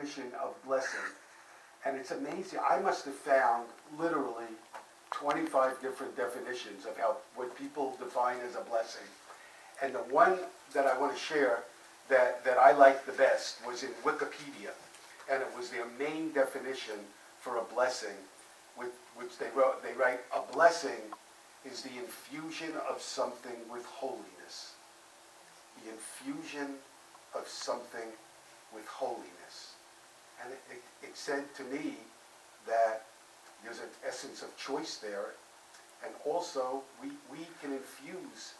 definition of blessing. And it's amazing. I must have found literally 25 different definitions of what people define as a blessing. And the one that I want to share that I like the best was in Wikipedia. And it was their main definition for a blessing, which they write, a blessing is the infusion of something with holiness. The infusion of something with holiness. And it said to me that there's an essence of choice there, and also we can infuse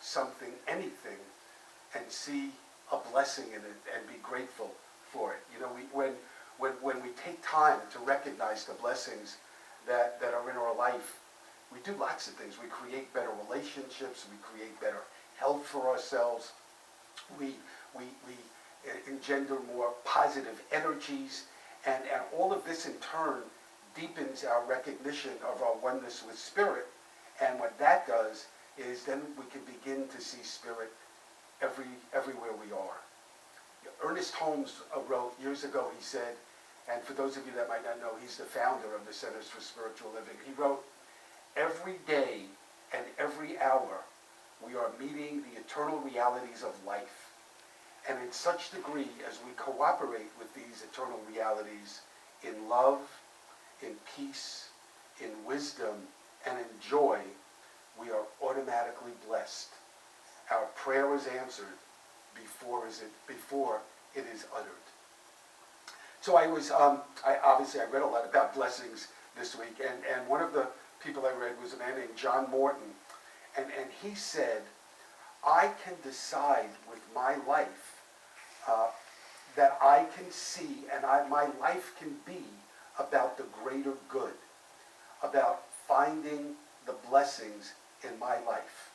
something, anything, and see a blessing in it and be grateful for it. You know, when we take time to recognize the blessings that are in our life, we do lots of things. We create better relationships, we create better health for ourselves, we engender more positive energies, and all of this in turn deepens our recognition of our oneness with Spirit. And what that does is then we can begin to see Spirit everywhere we are. Ernest Holmes wrote years ago, he said, and for those of you that might not know, he's the founder of the Centers for Spiritual Living. He wrote, "Every day and every hour we are meeting the eternal realities of life. And in such degree as we cooperate with these eternal realities in love, in peace, in wisdom, and in joy, we are automatically blessed. Our prayer is answered before it is uttered." So I read a lot about blessings this week, and one of the people I read was a man named John Morton, and he said, "I can decide with my life that I can see, and my life can be about the greater good, about finding the blessings in my life.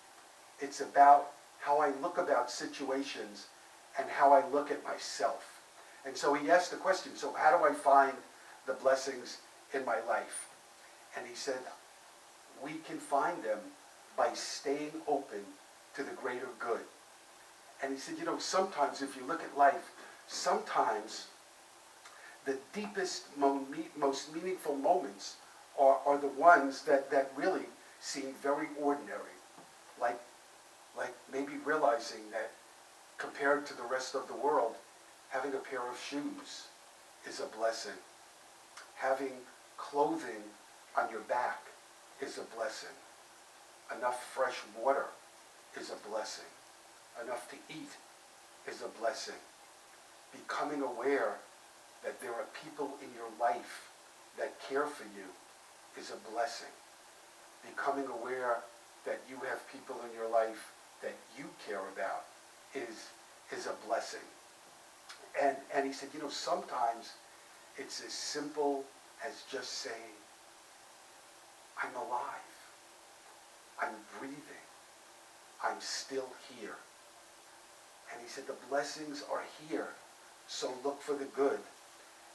It's about how I look about situations and how I look at myself." And so he asked the question, so how do I find the blessings in my life? And he said, we can find them by staying open to the greater good. And he said, you know, sometimes if you look at life, sometimes the deepest, most meaningful moments are the ones that really seem very ordinary. Like maybe realizing that compared to the rest of the world, having a pair of shoes is a blessing. Having clothing on your back is a blessing. Enough fresh water is a blessing. Enough to eat is a blessing. Becoming aware that there are people in your life that care for you is a blessing. Becoming aware that you have people in your life that you care about is a blessing. And he said, you know, sometimes it's as simple as just saying, I'm alive. I'm breathing. I'm still here. And he said, the blessings are here. So look for the good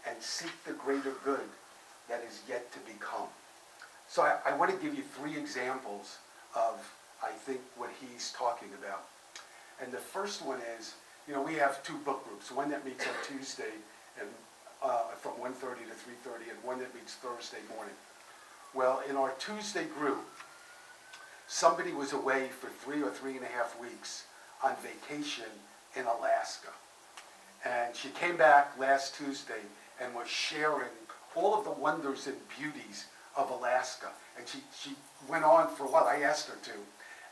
and seek the greater good that is yet to become. So I want to give you 3 examples of, I think, what he's talking about. And the first one is, you know, we have 2 book groups, one that meets on Tuesday and from 1:30 to 3:30, and one that meets Thursday morning. Well, in our Tuesday group, somebody was away for 3 or 3.5 weeks on vacation in Alaska. And she came back last Tuesday and was sharing all of the wonders and beauties of Alaska. And she went on for a while. I asked her to.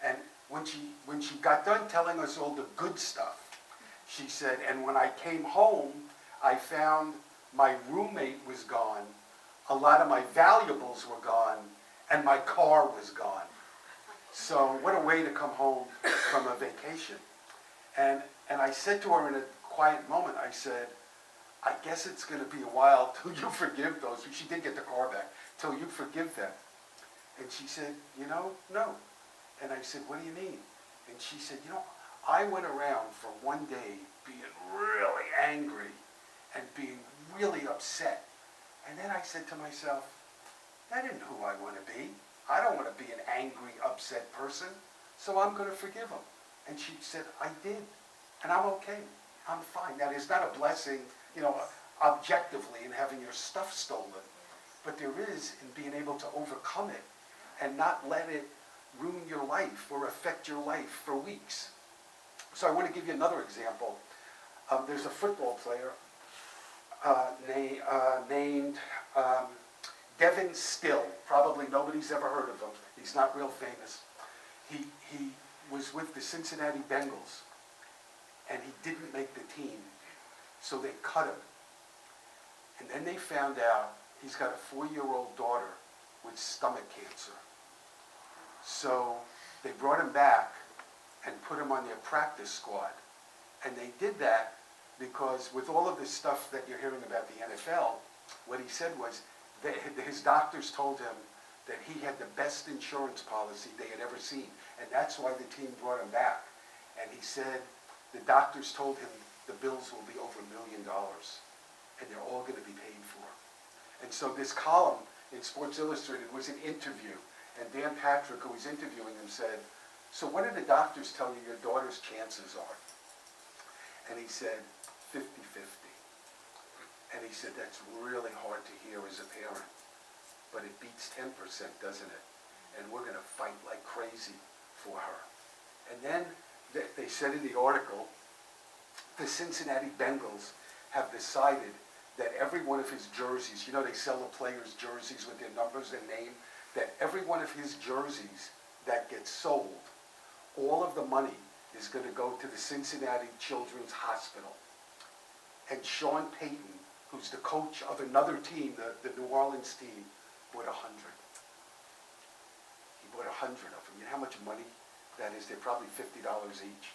And when she got done telling us all the good stuff, she said, and when I came home, I found my roommate was gone, a lot of my valuables were gone, and my car was gone. So what a way to come home from a vacation. And I said to her in a quiet moment, I said, I guess it's going to be a while till you forgive those. She did get the car back. Till you forgive them. And she said, you know, no. And I said, what do you mean? And she said, you know, I went around for one day being really angry and being really upset. And then I said to myself, that isn't who I want to be. I don't want to be an angry, upset person. So I'm going to forgive him. And she said, I did. And I'm okay. I'm fine. That is not a blessing objectively in having your stuff stolen, but there is in being able to overcome it and not let it ruin your life or affect your life for weeks. So I want to give you another example. There's a football player named Devin Still. Probably nobody's ever heard of him. He's not real famous. He was with the Cincinnati Bengals, and he didn't make the team, so they cut him. And then they found out he's got a 4-year-old daughter with stomach cancer. So they brought him back and put him on their practice squad. And they did that because with all of this stuff that you're hearing about the NFL, what he said was that his doctors told him that he had the best insurance policy they had ever seen. And that's why the team brought him back. And he said the doctors told him the bills will be over $1 million. And they're all going to be paid for. And so this column in Sports Illustrated was an interview. And Dan Patrick, who was interviewing him, said, "So what did the doctors tell you your daughter's chances are?" And he said, 50-50. And he said, "That's really hard to hear as a parent. But it beats 10%, doesn't it? And we're going to fight like crazy for her." And then they said in the article, the Cincinnati Bengals have decided that every one of his jerseys, they sell the players' jerseys with their numbers and name, that every one of his jerseys that gets sold, all of the money is going to go to the Cincinnati Children's Hospital. And Sean Payton, who's the coach of another team, the New Orleans team, bought 100. He bought 100 of them. You know how much money that is? They're probably $50 each.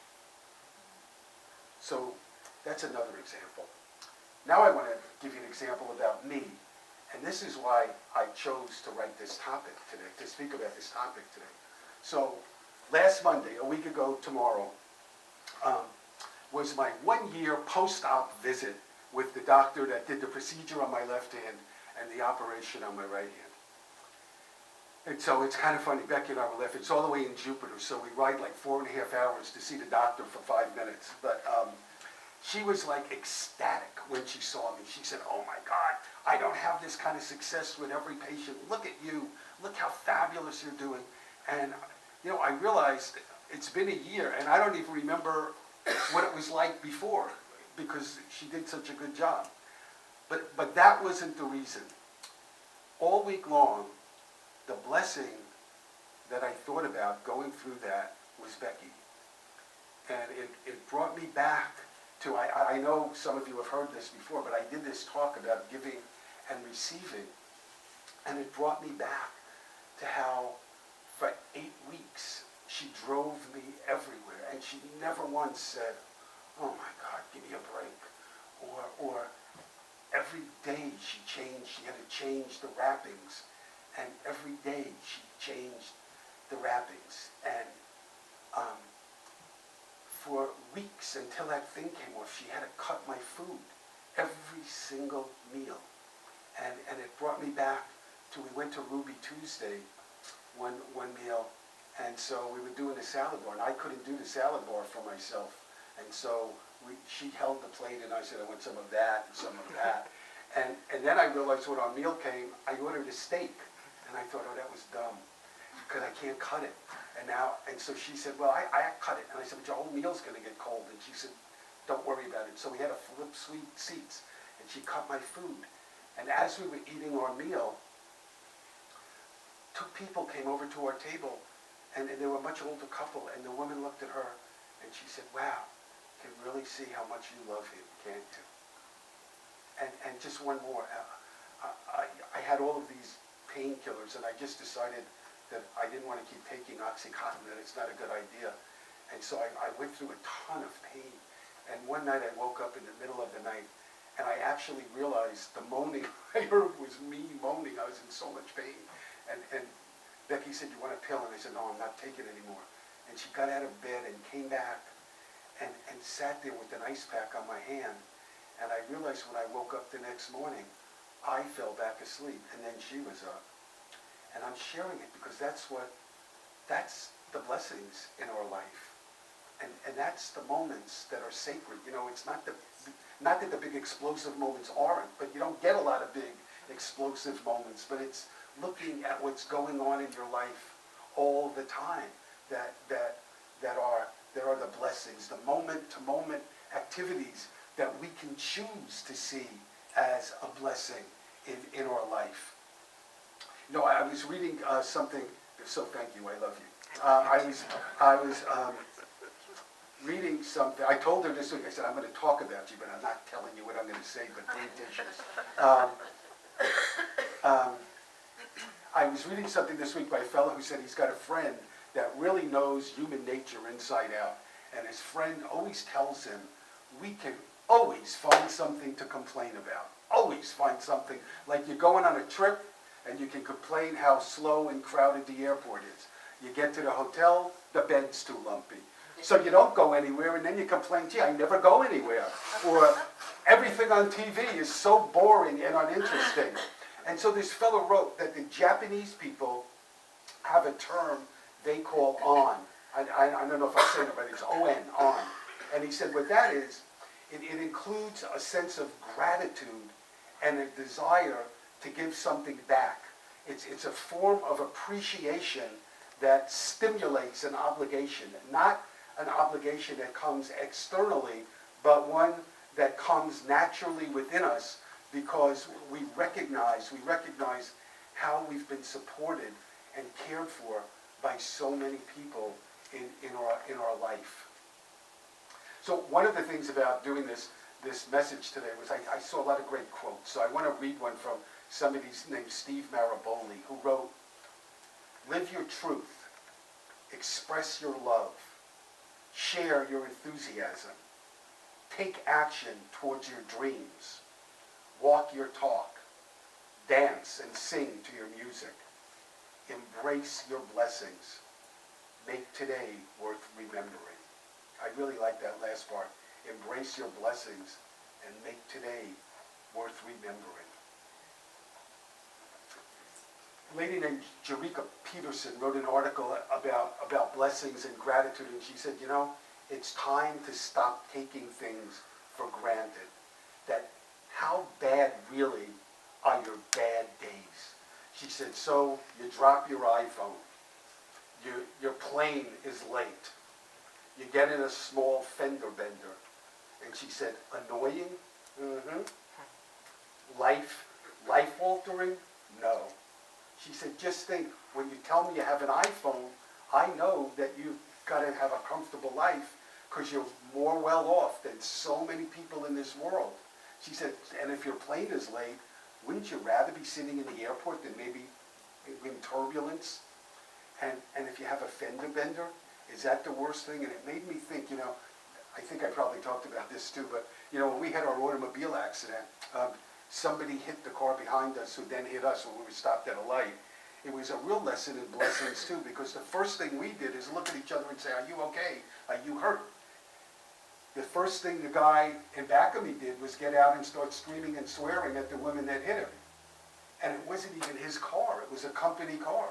So that's another example. Now I want to give you an example about me. And this is why I chose to write this topic today, to speak about this topic today. So last Monday, a week ago tomorrow, was my 1-year post-op visit with the doctor that did the procedure on my left hand and the operation on my right hand. And so it's kind of funny, Becky and I were laughing. It's all the way in Jupiter, so we ride like 4.5 hours to see the doctor for 5 minutes. But she was like ecstatic when she saw me. She said, "Oh my God, I don't have this kind of success with every patient. Look at you. Look how fabulous you're doing." And I realized it's been a year and I don't even remember what it was like before because she did such a good job. But that wasn't the reason. All week long, the blessing that I thought about going through that was Becky. And it brought me back to, I know some of you have heard this before, but I did this talk about giving and receiving. And it brought me back to how for 8 weeks she drove me everywhere. And she never once said, "Oh my God, give me a break." Or every day she had to change the wrappings. And every day she changed the wrappings. And for weeks until that thing came off, she had to cut my food every single meal. And it brought me back to, we went to Ruby Tuesday one meal, and so we were doing a salad bar, and I couldn't do the salad bar for myself. And so she held the plate, and I said, "I want some of that and some of that." And then I realized when our meal came, I ordered a steak. And I thought, oh, that was dumb, because I can't cut it. And so she said, "Well, I cut it." And I said, "But your whole meal's going to get cold." And she said, "Don't worry about it." So we had to flip seats, and she cut my food. And as we were eating our meal, 2 people came over to our table, and they were a much older couple, and the woman looked at her, and she said, "Wow, can really see how much you love him, can't you?" And just one more. I had all of these painkillers, and I just decided that I didn't want to keep taking Oxycontin, that it's not a good idea. And so I went through a ton of pain. And one night I woke up in the middle of the night, and I actually realized the moaning I heard was me moaning. I was in so much pain. And Becky said, "You want a pill?" And I said, "No, I'm not taking it anymore." And she got out of bed and came back and sat there with an ice pack on my hand. And I realized when I woke up the next morning, I fell back asleep, and then she was up. And I'm sharing it because that's the blessings in our life. And that's the moments that are sacred. You know, it's not that the big explosive moments aren't, but you don't get a lot of big explosive moments, but it's looking at what's going on in your life all the time that are the blessings, the moment-to-moment activities that we can choose to see as a blessing in our life. You know, I was reading something, so thank you, I love you. I was reading something. I told her this week, I said, I'm going to talk about you, but I'm not telling you what I'm going to say, but bring tissues. I was reading something this week by a fellow who said he's got a friend that really knows human nature inside out. And his friend always tells him, we can always find something to complain about. Always find something. Like you're going on a trip and you can complain how slow and crowded the airport is. You get to the hotel, the bed's too lumpy. So you don't go anywhere, and then you complain, gee, I never go anywhere. Or everything on TV is so boring and uninteresting. And so this fellow wrote that the Japanese people have a term they call on. I don't know if I'm saying it right, it's O-N, on. And he said what that is, it includes a sense of gratitude and a desire to give something back. It's a form of appreciation that stimulates an obligation, not an obligation that comes externally, but one that comes naturally within us because we recognize how we've been supported and cared for by so many people in our life. So one of the things about doing this message today was I saw a lot of great quotes. So I want to read one from somebody named Steve Maraboli, who wrote, "Live your truth, express your love, share your enthusiasm, take action towards your dreams, walk your talk, dance and sing to your music, embrace your blessings, make today worth remembering." I really like that last part. Embrace your blessings and make today worth remembering. A lady named Jerika Peterson wrote an article about blessings and gratitude, and she said, you know, it's time to stop taking things for granted. That how bad really are your bad days? She said, so you drop your iPhone, your plane is late, you get in a small fender bender, and she said, annoying? Mm-hmm. Life-altering? No. She said, just think, when you tell me you have an iPhone, I know that you've got to have a comfortable life because you're more well off than so many people in this world. She said, and if your plane is late, wouldn't you rather be sitting in the airport than maybe in turbulence? And if you have a fender bender, is that the worst thing? And it made me think, you know, I think I probably talked about this too, but, you know, when we had our automobile accident, somebody hit the car behind us who then hit us when we were stopped at a light. It was a real lesson in blessings too, because the first thing we did is look at each other and say, are you okay? Are you hurt? The first thing the guy in back of me did was get out and start screaming and swearing at the woman that hit him. And it wasn't even his car, it was a company car.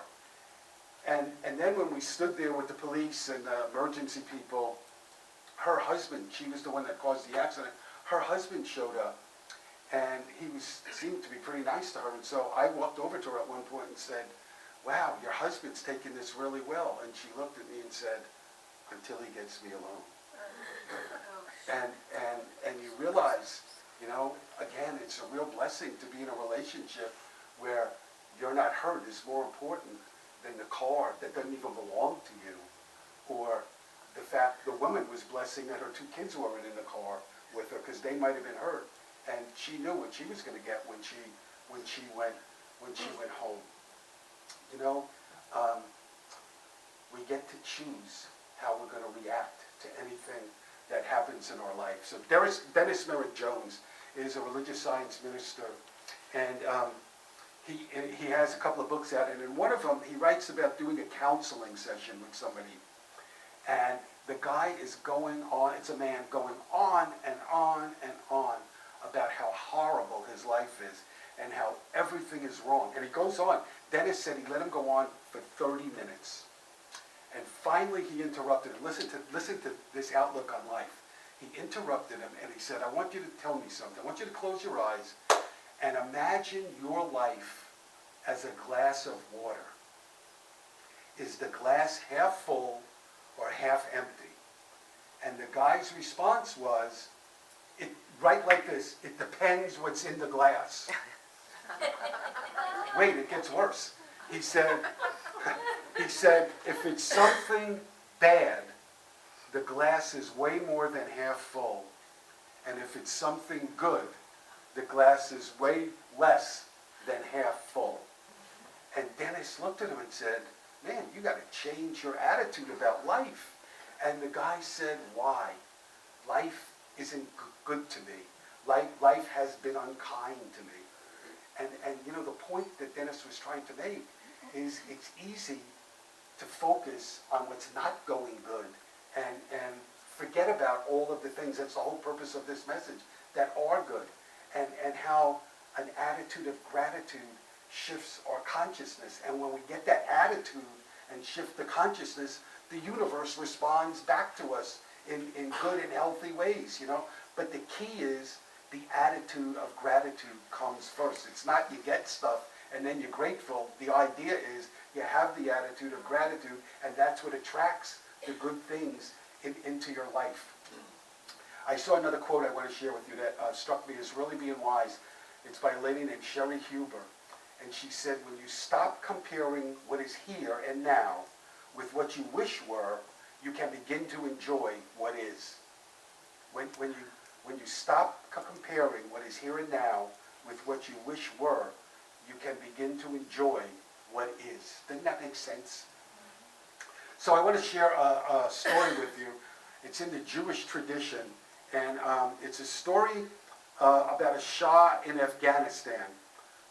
And then when we stood there with the police and the emergency people, her husband, she was the one that caused the accident, her husband showed up. And he seemed to be pretty nice to her. And so I walked over to her at one point and said, wow, your husband's taking this really well. And she looked at me and said, until he gets me alone. And you realize, you know, again, it's a real blessing to be in a relationship where you're not hurt is more important than the car that doesn't even belong to you. Or the fact the woman was blessing that her two kids weren't in the car with her because they might have been hurt. And she knew what she was going to get when she went home. You know, we get to choose how we're going to react to anything that happens in our life. So Dennis Merritt Jones is a religious science minister, and he has a couple of books out, and in one of them he writes about doing a counseling session with somebody, and the guy is going on. It's a man going on and on and on about how horrible his life is and how everything is wrong. And he goes on. Dennis said he let him go on for 30 minutes. And finally he interrupted him. Listen to this outlook on life. He interrupted him and he said, I want you to tell me something. I want you to close your eyes and imagine your life as a glass of water. Is the glass half full or half empty? And the guy's response was, right like this, it depends what's in the glass. Wait, it gets worse. He said, if it's something bad, the glass is way more than half full. And if it's something good, the glass is way less than half full. And Dennis looked at him and said, man, you got to change your attitude about life. And the guy said, why? Life isn't good to me. Life has been unkind to me. And you know, the point that Dennis was trying to make is it's easy to focus on what's not going good and forget about all of the things, that's the whole purpose of this message, that are good. And how an attitude of gratitude shifts our consciousness. And when we get that attitude and shift the consciousness, the universe responds back to us in good and healthy ways, you know. But the key is the attitude of gratitude comes first. It's not you get stuff and then you're grateful. The idea is you have the attitude of gratitude, and that's what attracts the good things into your life. I saw another quote I want to share with you that struck me as really being wise. It's by a lady named Sherry Huber. And she said, when you stop comparing what is here and now with what you wish were, you can begin to enjoy what is. When you stop comparing what is here and now with what you wish were, you can begin to enjoy what is. Doesn't that make sense? So I want to share a story with you. It's in the Jewish tradition, and it's a story about a Shah in Afghanistan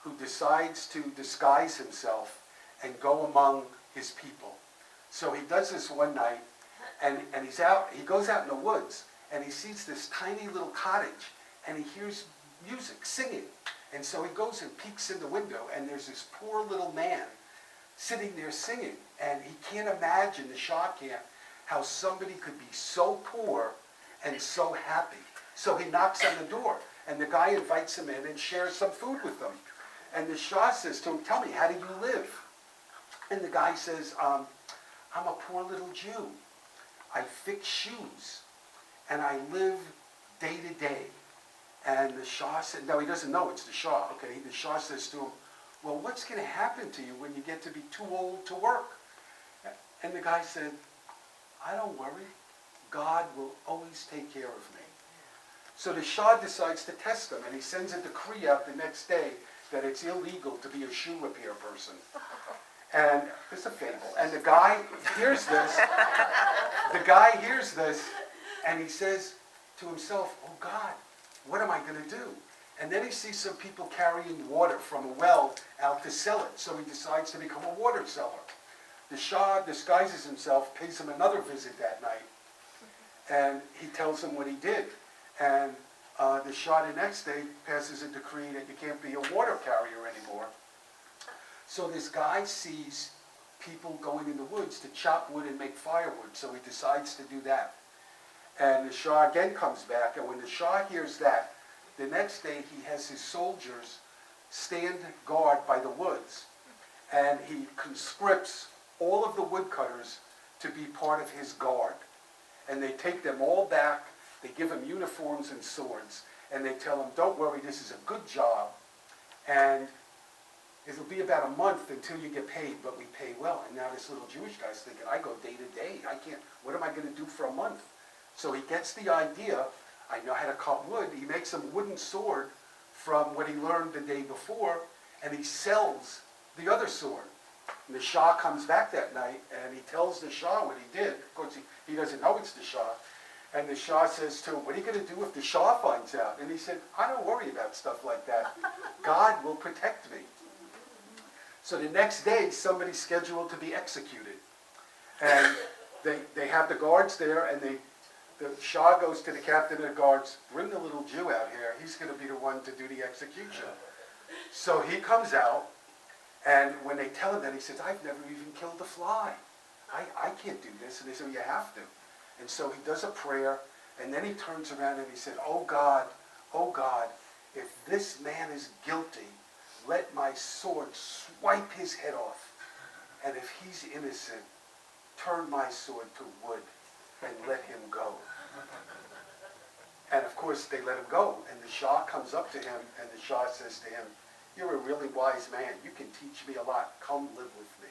who decides to disguise himself and go among his people. So he does this one night, and he goes out in the woods, and he sees this tiny little cottage, and he hears music, singing. And so he goes and peeks in the window, and there's this poor little man sitting there singing, and he can't imagine, the Shah can't, how somebody could be so poor and so happy. So he knocks on the door, and the guy invites him in and shares some food with them. And the Shah says to him, tell me, how do you live? And the guy says, I'm a poor little Jew. I fix shoes, and I live day to day. And the Shah said, no, he doesn't know it's the Shah, okay? The Shah says to him, well, what's going to happen to you when you get to be too old to work? And the guy said, I don't worry. God will always take care of me. So the Shah decides to test him, and he sends a decree out the next day that it's illegal to be a shoe repair person. And it's a fable. And the guy hears this, and he says to himself, oh God, what am I going to do? And then he sees some people carrying water from a well out to sell it. So he decides to become a water seller. The Shah disguises himself, pays him another visit that night, and he tells him what he did. And the Shah the next day passes a decree that you can't be a water carrier anymore. So this guy sees people going in the woods to chop wood and make firewood, so he decides to do that. And the Shah again comes back, and when the Shah hears that, the next day he has his soldiers stand guard by the woods, and he conscripts all of the woodcutters to be part of his guard. And they take them all back, they give them uniforms and swords, and they tell them, don't worry, this is a good job, and it'll be about a month until you get paid, but we pay well. And now this little Jewish guy's thinking, I go day to day, what am I going to do for a month? So he gets the idea, I know how to cut wood. He makes a wooden sword from what he learned the day before, and he sells the other sword. And the Shah comes back that night, and he tells the Shah what he did. Of course, he doesn't know it's the Shah. And the Shah says to him, what are you going to do if the Shah finds out? And he said, I don't worry about stuff like that. God will protect me. So the next day, somebody's scheduled to be executed. And they have the guards there, and the Shah goes to the captain of the guards, bring the little Jew out here. He's going to be the one to do the execution. So he comes out, and when they tell him that, he says, I've never even killed a fly. I can't do this. And they said, well, you have to. And so he does a prayer, and then he turns around and he said, oh God, if this man is guilty, let my sword swipe his head off. And if he's innocent, turn my sword to wood and let him go. And of course, they let him go. And the Shah comes up to him, and the Shah says to him, you're a really wise man. You can teach me a lot. Come live with me.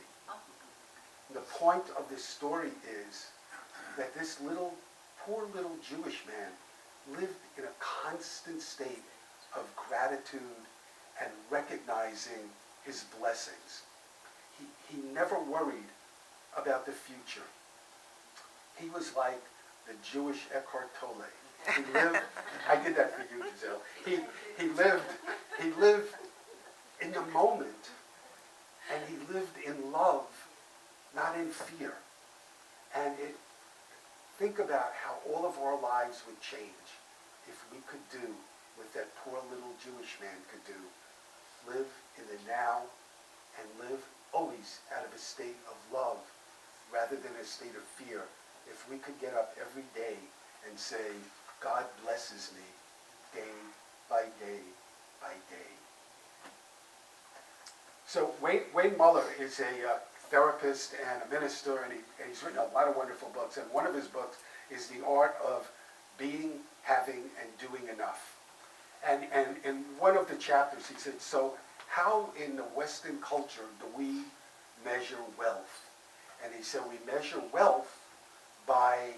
The point of this story is that this poor little Jewish man lived in a constant state of gratitude and recognizing his blessings. He never worried about the future. He was like the Jewish Eckhart Tolle. He lived, I did that for you, Giselle. He lived in the moment, and he lived in love, not in fear. And think about how all of our lives would change if we could do what that poor little Jewish man could do. Live in the now and live always out of a state of love rather than a state of fear. If we could get up every day and say, God blesses me day by day by day. So Wayne Muller is a therapist and a minister, and he's written a lot of wonderful books. And one of his books is The Art of Being, Having, and Doing Enough. And in one of the chapters he said, so how in the Western culture do we measure wealth? And he said we measure wealth by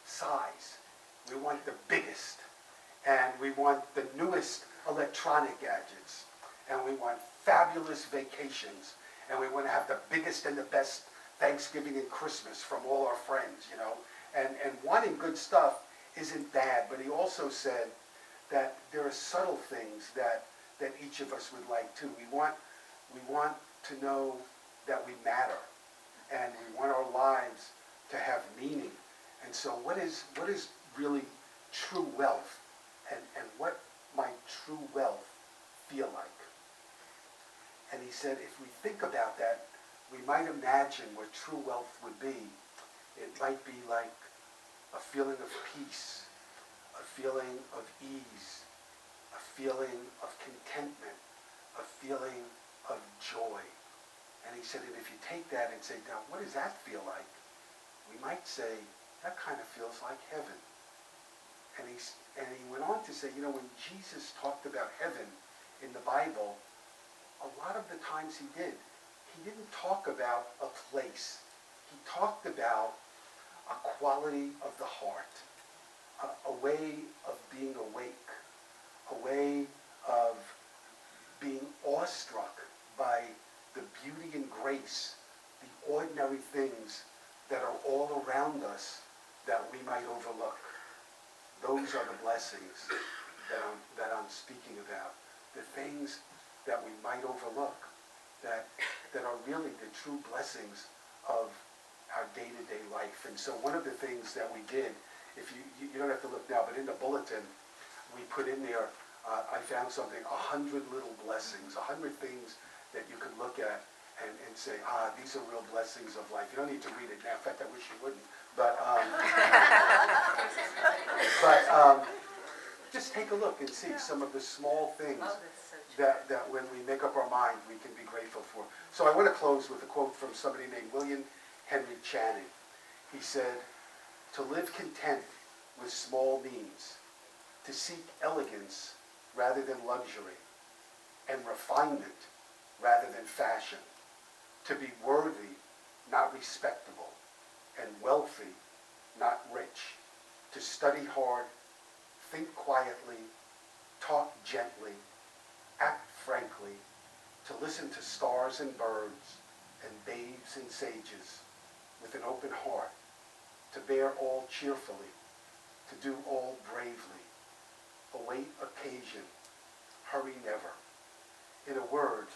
size. We want the biggest, and we want the newest electronic gadgets, and we want fabulous vacations, and we want to have the biggest and the best Thanksgiving and Christmas from all our friends, you know. And wanting good stuff isn't bad, but he also said that there are subtle things that each of us would like too. We want to know that we matter, and we want our lives to have meaning. And so what is really true wealth, and what might true wealth feel like? And he said if we think about that, we might imagine what true wealth would be. It might be like a feeling of peace, a feeling of ease, a feeling of contentment, a feeling of joy. And he said, and if you take that and say, now what does that feel like? We might say, that kind of feels like heaven. And he went on to say, you know, when Jesus talked about heaven in the Bible, a lot of the times he didn't talk about a place. He talked about a quality of the heart, a way of being awake, a way of being awestruck by the beauty and grace, the ordinary things that are all around us that we might overlook. Those are the blessings that I'm speaking about. The things that we might overlook, that are really the true blessings of our day-to-day life. And so one of the things that we did, if you don't have to look now, but in the bulletin, we put in there, I found something, 100 little blessings, 100 things that you could look at and say, these are real blessings of life. You don't need to read it now. In fact, I wish you wouldn't. But just take a look and see some of the small things that when we make up our mind, we can be grateful for. So I want to close with a quote from somebody named William Henry Channing. He said, to live content with small means, to seek elegance rather than luxury, and refinement rather than fashion, to be worthy, not respectable, and wealthy, not rich, to study hard, think quietly, talk gently, act frankly, to listen to stars and birds and babes and sages with an open heart, to bear all cheerfully, to do all bravely, await occasion, hurry never. In a word,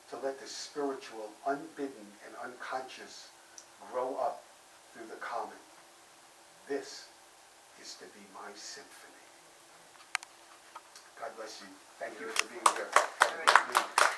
to let the spiritual, unbidden and unconscious grow up through the common. This is to be my symphony. God bless you. Thank you for being here.